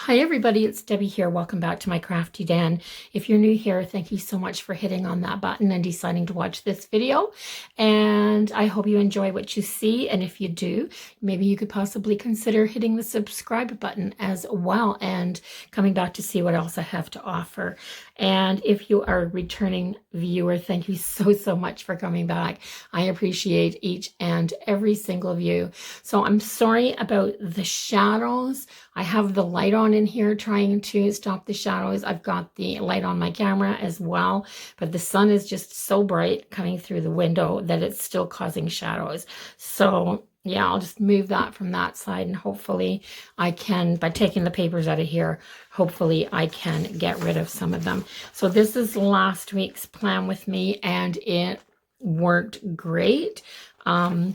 Hi everybody, it's Debbie here. Welcome back to my Crafty Den. If you're new here, thank you so much for hitting on that button and deciding to watch this video. And I hope you enjoy what you see. And if you do, maybe you could possibly consider hitting the subscribe button as well and coming back to see what else I have to offer. And if you are a returning viewer, thank you so much for coming back. I appreciate each and every single of you. So I'm sorry about the shadows. I have the light on in here trying to stop the shadows. I've got the light on my camera as well, but the sun is just so bright coming through the window that it's still causing shadows. So yeah, I'll just move that from that side and hopefully I can, by taking the papers out of here, hopefully I can get rid of some of them. So this is last week's plan with me and it worked great. Yeah,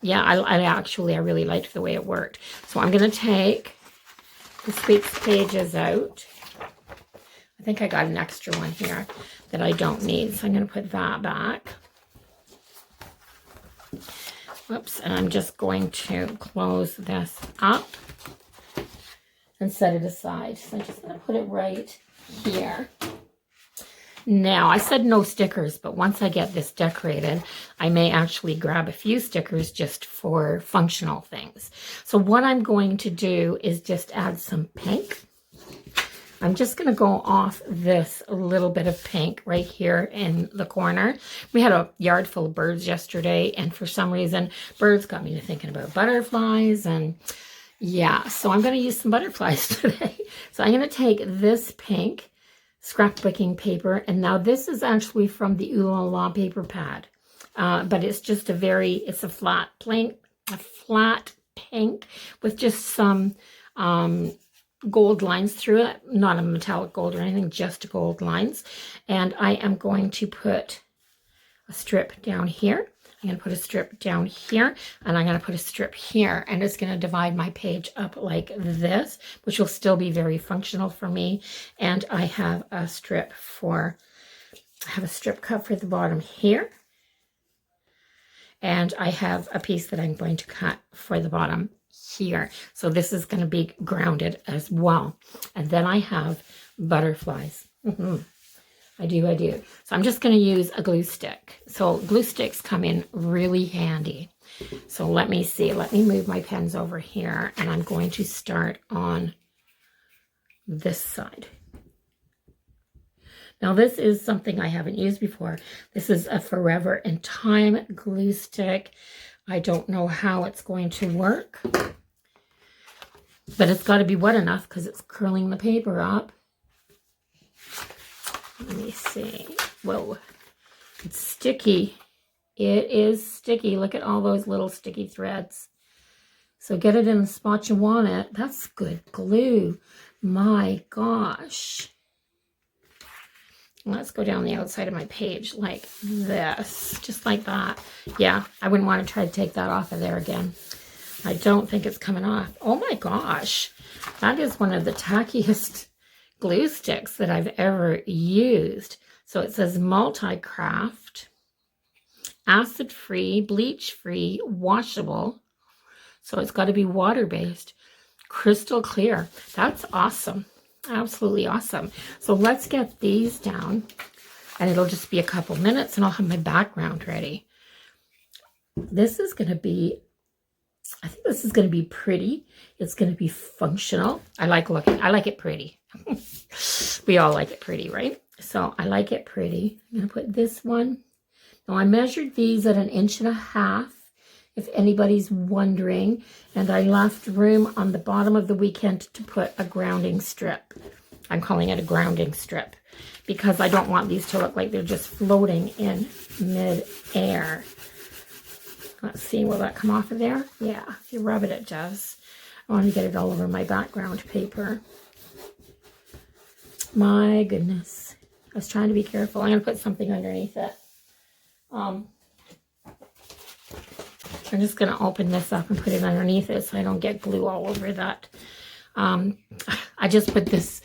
I really liked the way it worked. So I'm going to take this week's pages out. I think I got an extra one here that I don't need, so I'm going to put that back. Whoops, and I'm just going to close this up and set it aside. So I'm just going to put it right here. Now, I said no stickers, but once I get this decorated, I may actually grab a few stickers just for functional things. So what I'm going to do is just add some pink. I'm just going to go off this little bit of pink right here in the corner. We had a yard full of birds yesterday, and for some reason, birds got me to thinking about butterflies, and yeah, so I'm going to use some butterflies today. So I'm going to take this pink scrapbooking paper, and now this is actually from the Ooh La La paper pad, but it's just it's a flat pink with just some gold lines through it, not a metallic gold or anything, just gold lines. And I am going to put a strip down here. I'm going to put a strip down here, and I'm going to put a strip here, and it's going to divide my page up like this, which will still be very functional for me. And I have a strip cut for the bottom here, and I have a piece that I'm going to cut for the bottom here. So this is going to be grounded as well. And then I have butterflies. I do. So I'm just going to use a glue stick. So glue sticks come in really handy. So let me see. Let me move my pens over here, and I'm going to start on this side. Now this is something I haven't used before. This is a Forever and Time glue stick. I don't know how it's going to work, but it's got to be wet enough because it's curling the paper up. Let me see. Whoa, it's sticky. It is sticky. Look at all those little sticky threads. So get it in the spot you want it. That's good glue. My gosh. Let's go down the outside of my page like this, just like that. Yeah, I wouldn't want to try to take that off of there again. I don't think it's coming off. Oh my gosh, that is one of the tackiest glue sticks that I've ever used. So it says multi-craft, acid-free, bleach-free, washable. So it's got to be water-based, crystal clear. That's awesome. Absolutely awesome. So let's get these down, and it'll just be a couple minutes and I'll have my background ready. This is going to be, I think this is going to be pretty. It's going to be functional. I like it pretty. We all like it pretty, right? So I like it pretty. I'm going to put this one. Now I measured these at 1.5 inches, if anybody's wondering, and I left room on the bottom of the weekend to put a grounding strip. I'm calling it a grounding strip because I don't want these to look like they're just floating in mid-air. Let's see, will that come off of there? Yeah, if you rub it, it does. I want to get it all over my background paper. My goodness. I was trying to be careful. I'm going to put something underneath it. I'm just going to open this up and put it underneath it so I don't get glue all over that. I just put this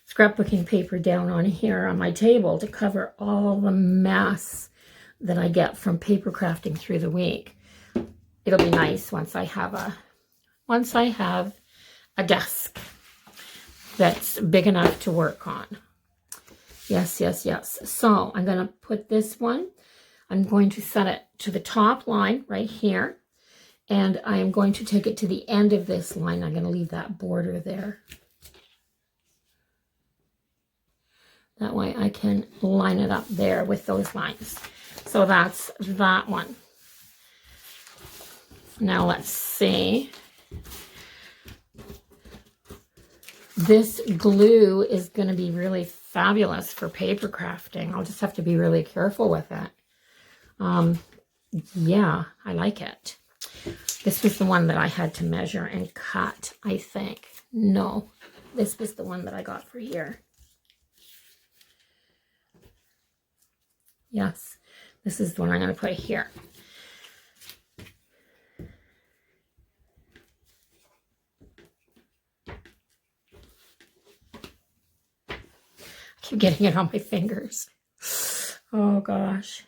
scrapbooking paper down on here on my table to cover all the mess that I get from paper crafting through the week. It'll be nice once I have a desk. that's big enough to work on. Yes, yes, yes. So I'm going to put this one, I'm going to set it to the top line right here. And I am going to take it to the end of this line. I'm going to leave that border there. That way I can line it up there with those lines. So that's that one. Now let's see. This glue is going to be really fabulous for paper crafting. I'll just have to be really careful with it. Yeah, I like it. This was the one that I had to measure and cut, I think. No, this was the one that I got for here. Yes, this is the one I'm going to put here. I keep getting it on my fingers. Oh gosh.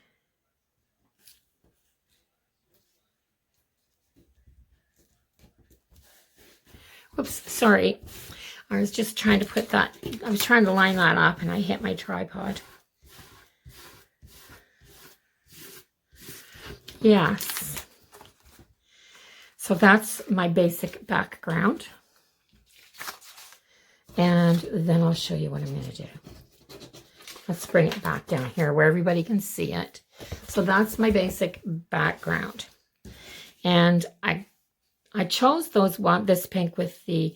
Whoops, sorry. I was just trying to put that, I was trying to line that up and I hit my tripod. Yes. So that's my basic background. And then I'll show you what I'm going to do. Let's bring it back down here where everybody can see it. So that's my basic background. And I chose this pink with the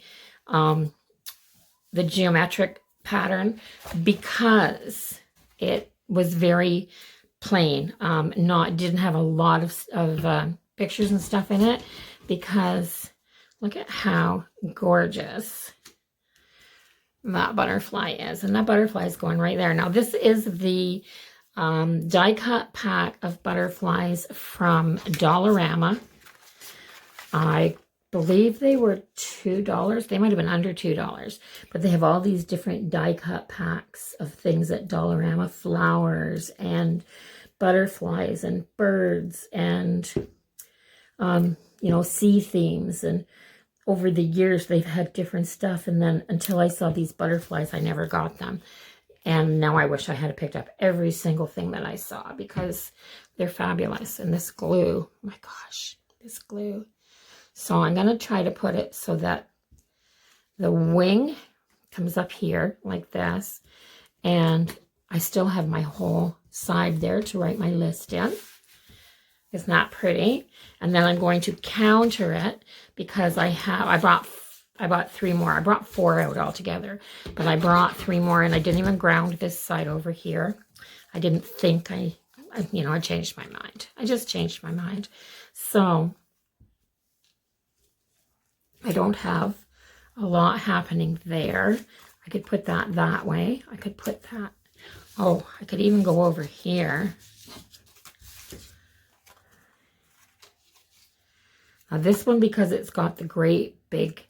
geometric pattern because it was very plain. Didn't have a lot of pictures and stuff in it, because look at how gorgeous that butterfly is. And that butterfly is going right there. Now this is the die cut pack of butterflies from Dollarama. I believe they were $2. They might have been under $2, but they have all these different die cut packs of things at Dollarama, flowers and butterflies and birds and you know, sea themes. And over the years they've had different stuff, and then until I saw these butterflies I never got them. And now I wish I had picked up every single thing that I saw, because they're fabulous. And this glue, oh my gosh, this glue. So I'm going to try to put it so that the wing comes up here like this. And I still have my whole side there to write my list in. Isn't that pretty? And then I'm going to counter it, because I bought 3 more. I brought 4 out altogether, but I brought 3 more, and I didn't even ground this side over here. I didn't think I changed my mind. I just changed my mind. So I don't have a lot happening there. I could put that way. I could put that. Oh, I could even go over here. Now this one, because it's got the great big,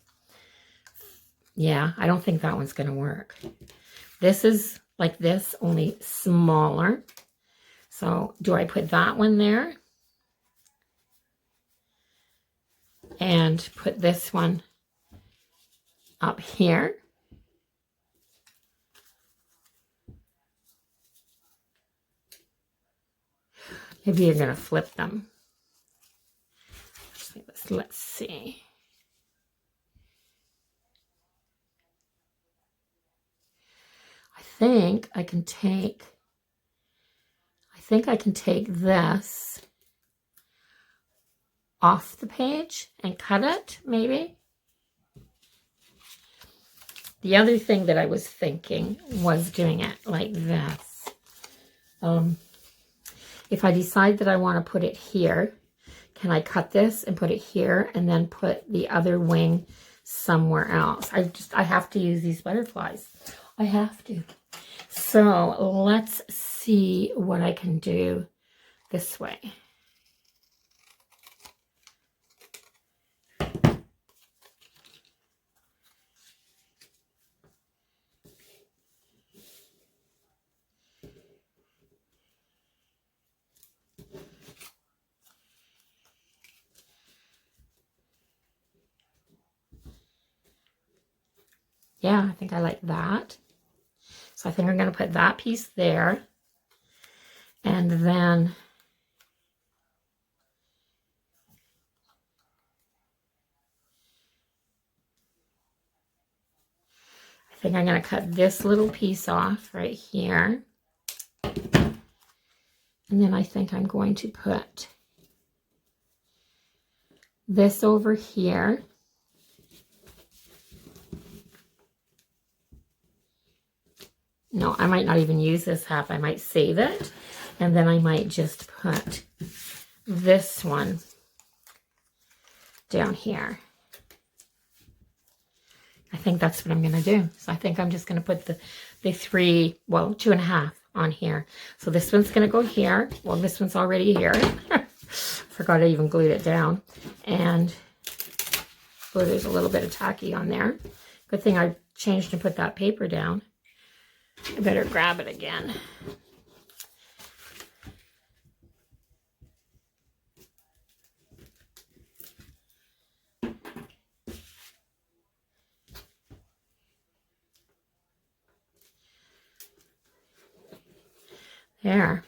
yeah, I don't think that one's going to work. This is like this, only smaller. So do I put that one there? And put this one up here. Maybe you're going to flip them. Let's see. I think I can take this off the page and cut it, maybe. The other thing that I was thinking was doing it like this. If I decide that I want to put it here, can I cut this and put it here and then put the other wing somewhere else? I have to use these butterflies. I have to. So let's see what I can do this way. Yeah, I think I like that. So I think I'm going to put that piece there. And then I think I'm going to cut this little piece off right here. And then I think I'm going to put this over here. No, I might not even use this half. I might save it. And then I might just put this one down here. I think that's what I'm going to do. So I think I'm just going to put the three, well, 2.5 on here. So this one's going to go here. Well, this one's already here. Forgot I even glued it down. And oh, there's a little bit of tacky on there. Good thing I changed and put that paper down. I better grab it again. There.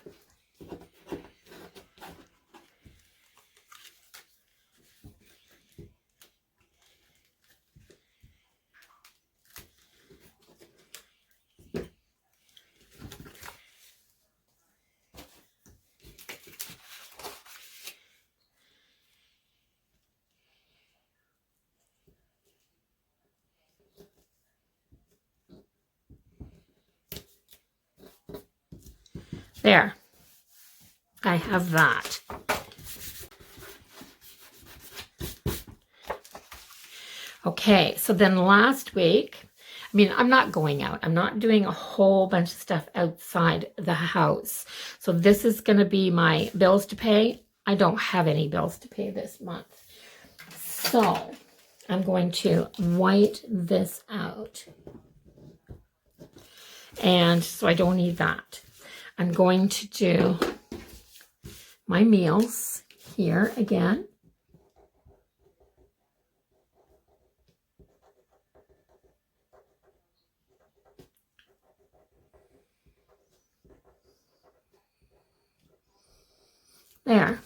There. I have that. Okay, so then last week, I mean, I'm not going out. I'm not doing a whole bunch of stuff outside the house. So this is going to be my bills to pay. I don't have any bills to pay this month. So I'm going to white this out. And so I don't need that. I'm going to do my meals here again. There.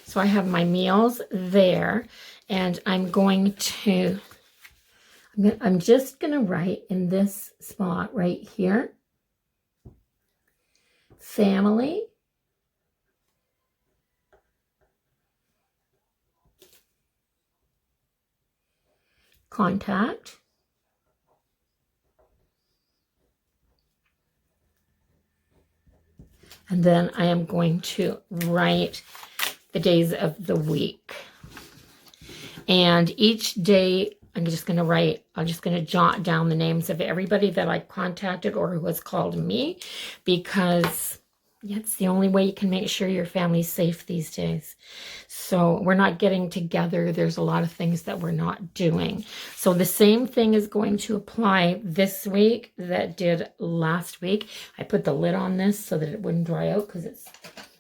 So I have my meals there, and I'm going to, I'm just going to write in this spot right here, family, contact, and then I am going to write the days of the week. And each day I'm just going to write, I'm just going to jot down the names of everybody that I contacted or who has called me, because it's the only way you can make sure your family's safe these days. So we're not getting together. There's a lot of things that we're not doing. So the same thing is going to apply this week that did last week. I put the lid on this so that it wouldn't dry out because it's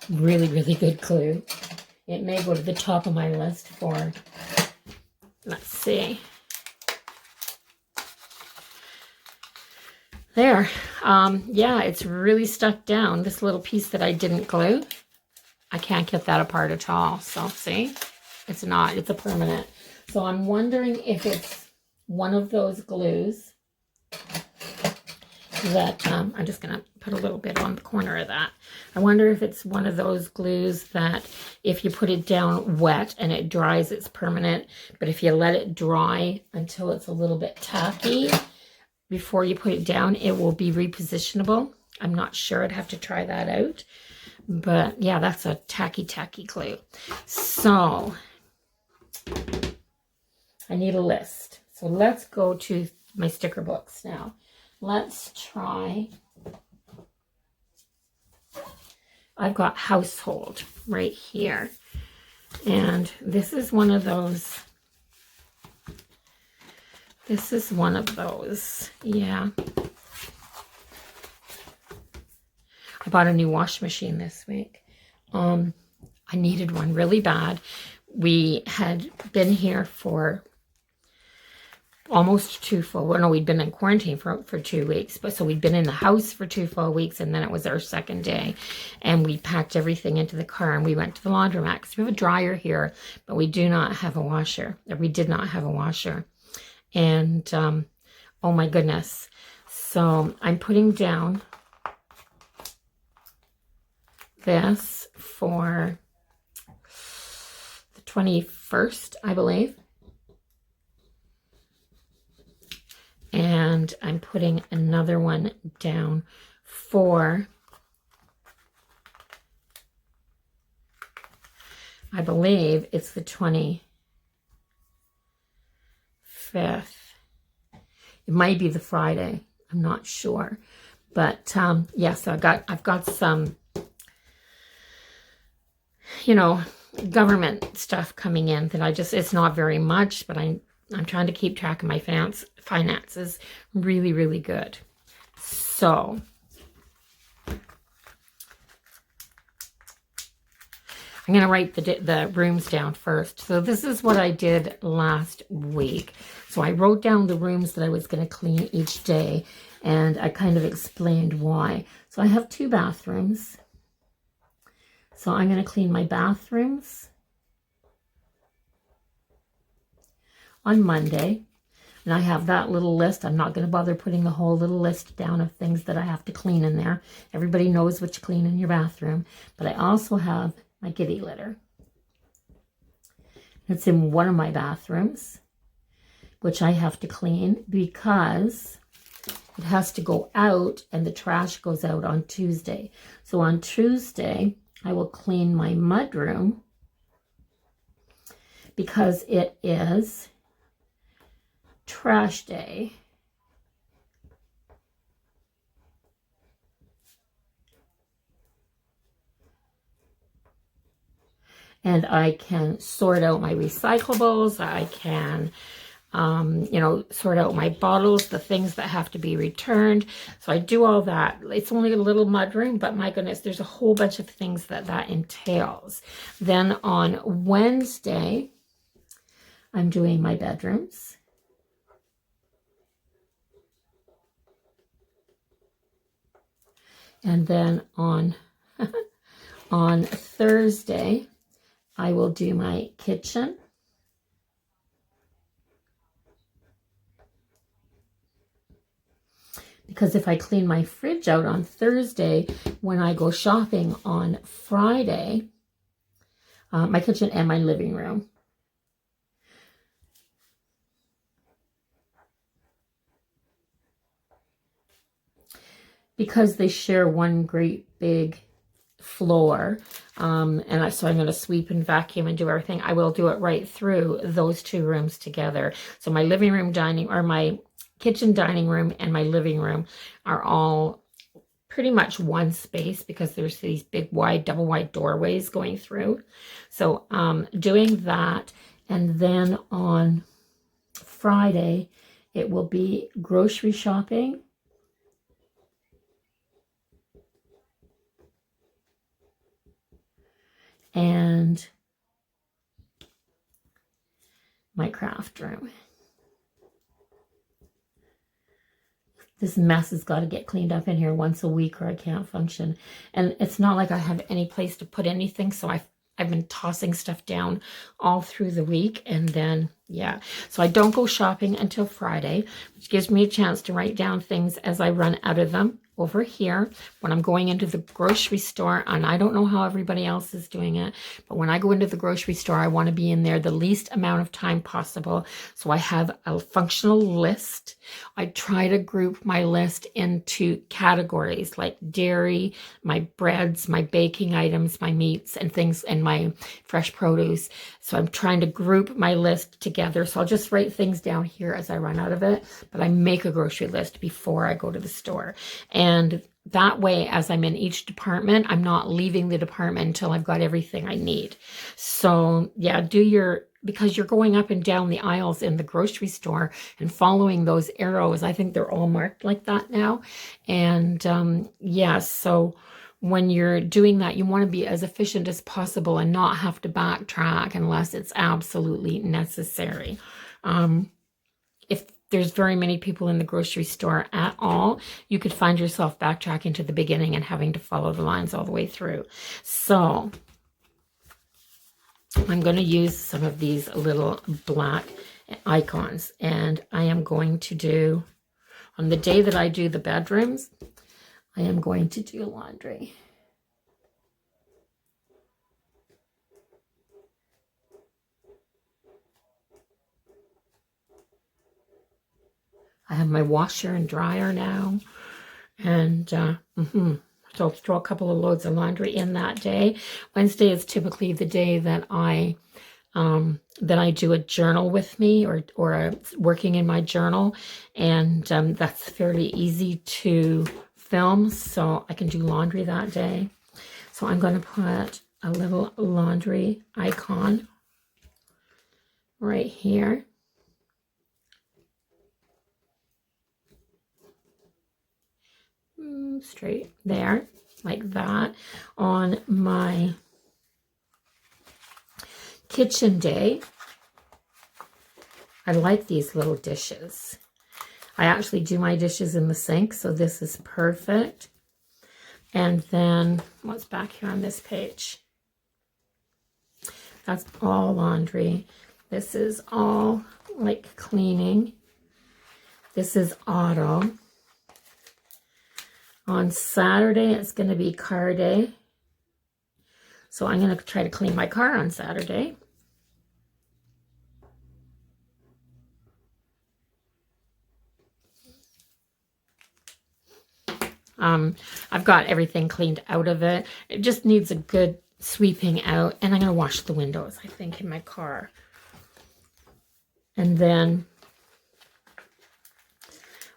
really, really good glue. It may go to the top of my list for, let's see. There. Yeah, it's really stuck down. This little piece that I didn't glue, I can't get that apart at all. So see, it's not, it's a permanent. So I'm wondering if it's one of those glues that, I'm just going to put a little bit on the corner of that. I wonder if it's one of those glues that if you put it down wet and it dries, it's permanent. But if you let it dry until it's a little bit tacky, before you put it down, it will be repositionable. I'm not sure. I'd have to try that out. But yeah, that's a tacky glue. So I need a list. So let's go to my sticker books now. Let's try. I've got household right here. And this is one of those. This is one of those, yeah. I bought a new wash machine this week. I needed one really bad. We had been here for almost 2 full, well, no, we'd been in quarantine for 2 weeks, but so we'd been in the house for 2 full weeks, and then it was our second day, and we packed everything into the car, and we went to the laundromat, because we have a dryer here, but we do not have a washer, or we did not have a washer, and, oh my goodness, so I'm putting down this for the 21st, I believe. And I'm putting another one down for, I believe it's the 25th. It might be the Friday. I'm not sure. But yeah, so I've got some, you know, government stuff coming in that it's not very much, but I'm trying to keep track of my finances really, really good. So I'm going to write the rooms down first. So this is what I did last week. So I wrote down the rooms that I was going to clean each day, and I kind of explained why. So I have 2 bathrooms. So I'm going to clean my bathrooms on Monday. And I have that little list. I'm not going to bother putting the whole little list down of things that I have to clean in there. Everybody knows what you clean in your bathroom. But I also have my kitty litter. It's in one of my bathrooms, which I have to clean because it has to go out, and the trash goes out on Tuesday. So on Tuesday, I will clean my mudroom because it is trash day. And I can sort out my recyclables. I can, you know, sort out my bottles, the things that have to be returned. So I do all that. It's only a little mudroom, but my goodness, there's a whole bunch of things that entails. Then on Wednesday, I'm doing my bedrooms. And then on Thursday, I will do my kitchen. Because if I clean my fridge out on Thursday, when I go shopping on Friday, my kitchen and my living room. Because they share one great big floor, so I'm going to sweep and vacuum and do everything. I will do it right through those 2 rooms together. So my living room my kitchen, dining room, and my living room are all pretty much one space because there's these big wide, double wide doorways going through. So doing that, and then on Friday, it will be grocery shopping. And my craft room. This mess has got to get cleaned up in here once a week or I can't function. And it's not like I have any place to put anything, so I've been tossing stuff down all through the week, and then, yeah. So I don't go shopping until Friday, which gives me a chance to write down things as I run out of them over here when I'm going into the grocery store. And I don't know how everybody else is doing it, but when I go into the grocery store, I want to be in there the least amount of time possible. So I have a functional list. I try to group my list into categories like dairy, my breads, my baking items, my meats and things, and my fresh produce. So I'm trying to group my list together. So I'll just write things down here as I run out of it, but I make a grocery list before I go to the store. And that way, as I'm in each department, I'm not leaving the department until I've got everything I need. So yeah, because you're going up and down the aisles in the grocery store and following those arrows. I think they're all marked like that now. And yeah, so when you're doing that, you want to be as efficient as possible and not have to backtrack unless it's absolutely necessary. If there's very many people in the grocery store at all, you could find yourself backtracking to the beginning and having to follow the lines all the way through. So I'm going to use some of these little black icons, and I am going to do, on the day that I do the bedrooms, I am going to do laundry. I have my washer and dryer now, and so I'll throw a couple of loads of laundry in that day. Wednesday is typically the day that I do a journal with me, or working in my journal, and that's fairly easy to film, so I can do laundry that day. So I'm going to put a little laundry icon right here. Straight there, like that. On my kitchen day, I like these little dishes. I actually do my dishes in the sink, so this is perfect. And then what's back here on this page? That's all laundry. This is all like cleaning. This is auto. On Saturday, it's going to be car day. So I'm going to try to clean my car on Saturday. I've got everything cleaned out of it. It just needs a good sweeping out. And I'm going to wash the windows, I think, in my car. And then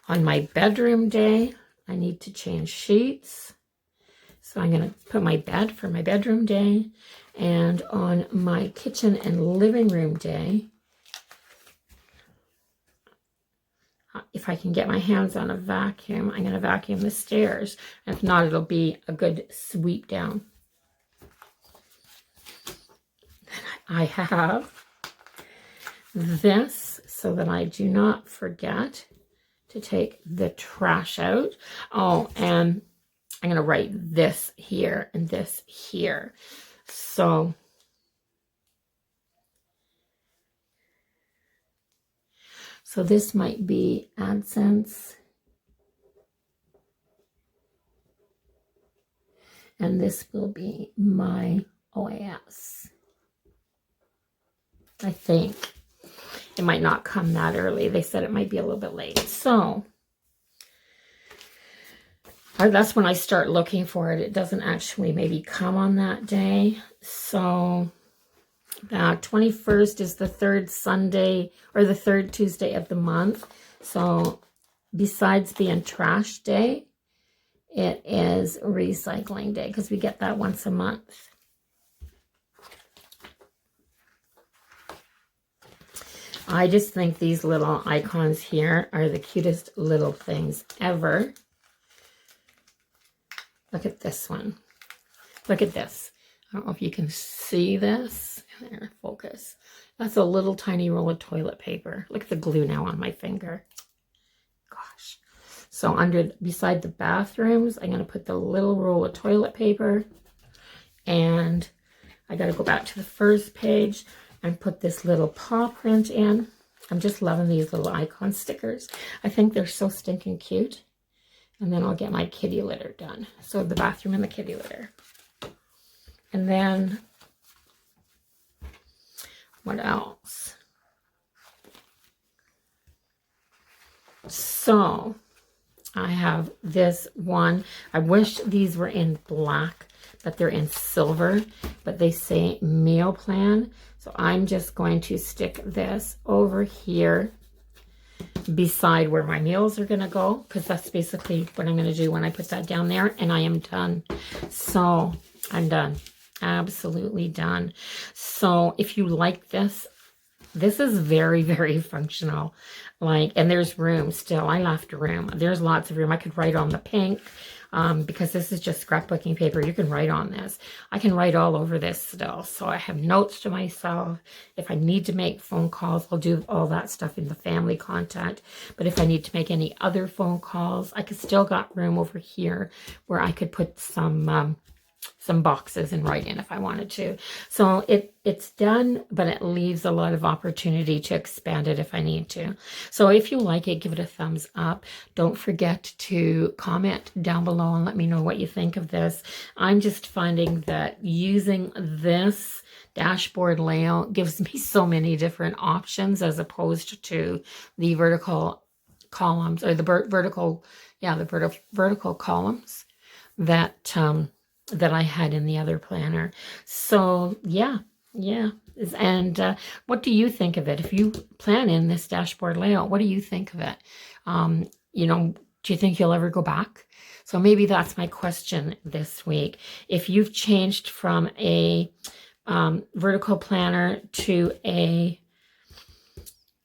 on my bedroom day, I need to change sheets. So I'm going to put my bed for my bedroom day. And on my kitchen and living room day, if I can get my hands on a vacuum, I'm going to vacuum the stairs. If not, it'll be a good sweep down. I have this so that I do not forget to take the trash out. Oh, and I'm going to write this here and this here. So this might be AdSense. And this will be my OAS. I think it might not come that early. They said it might be a little bit late. So that's when I start looking for it. It doesn't actually maybe come on that day. So 21st is the third Sunday or the third Tuesday of the month. So besides being trash day, it is recycling day because we get that once a month. I just think these little icons here are the cutest little things ever. Look at this one. Look at this. I don't know if you can see this. There, focus. That's a little tiny roll of toilet paper. Look at the glue now on my finger. Gosh. So beside the bathrooms, I'm going to put the little roll of toilet paper. And I got to go back to the first page and put this little paw print in. I'm just loving these little icon stickers. I think they're so stinking cute. And then I'll get my kitty litter done. So the bathroom and the kitty litter. And then, what else? So, I have this one. I wish these were in black, but they're in silver. But they say meal plan. So I'm just going to stick this over here beside where my meals are going to go, because that's basically what I'm going to do when I put that down there, and I am done. So I'm done. Absolutely done. So if you like this is very, very functional. And there's room still. I left room. There's lots of room. I could write on the pink. because this is just scrapbooking paper. You can write on this. I can write all over this still. So I have notes to myself. If I need to make phone calls, I'll do all that stuff in the family contact. But if I need to make any other phone calls, I could still got room over here where I could put some boxes and write in if I wanted to. So it's done, but it leaves a lot of opportunity to expand it if I need to. So if you like it, give it a thumbs up. Don't forget to comment down below and let me know what you think of this. I'm just finding that using this dashboard layout gives me so many different options as opposed to the vertical columns, or the vertical columns that that I had in the other planner. So yeah. And what do you think of it? If you plan in this dashboard layout, what do you think of it? You know, do you think you'll ever go back? So maybe that's my question this week. If you've changed from a vertical planner to a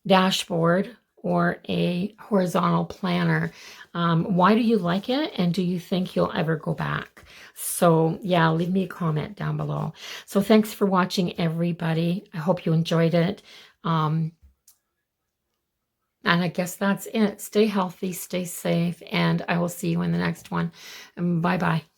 dashboard or a horizontal planner, why do you like it? And do you think you'll ever go back? So yeah, leave me a comment down below. So thanks for watching, everybody. I hope you enjoyed it. And I guess that's it. Stay healthy, stay safe, and I will see you in the next one. Bye-bye.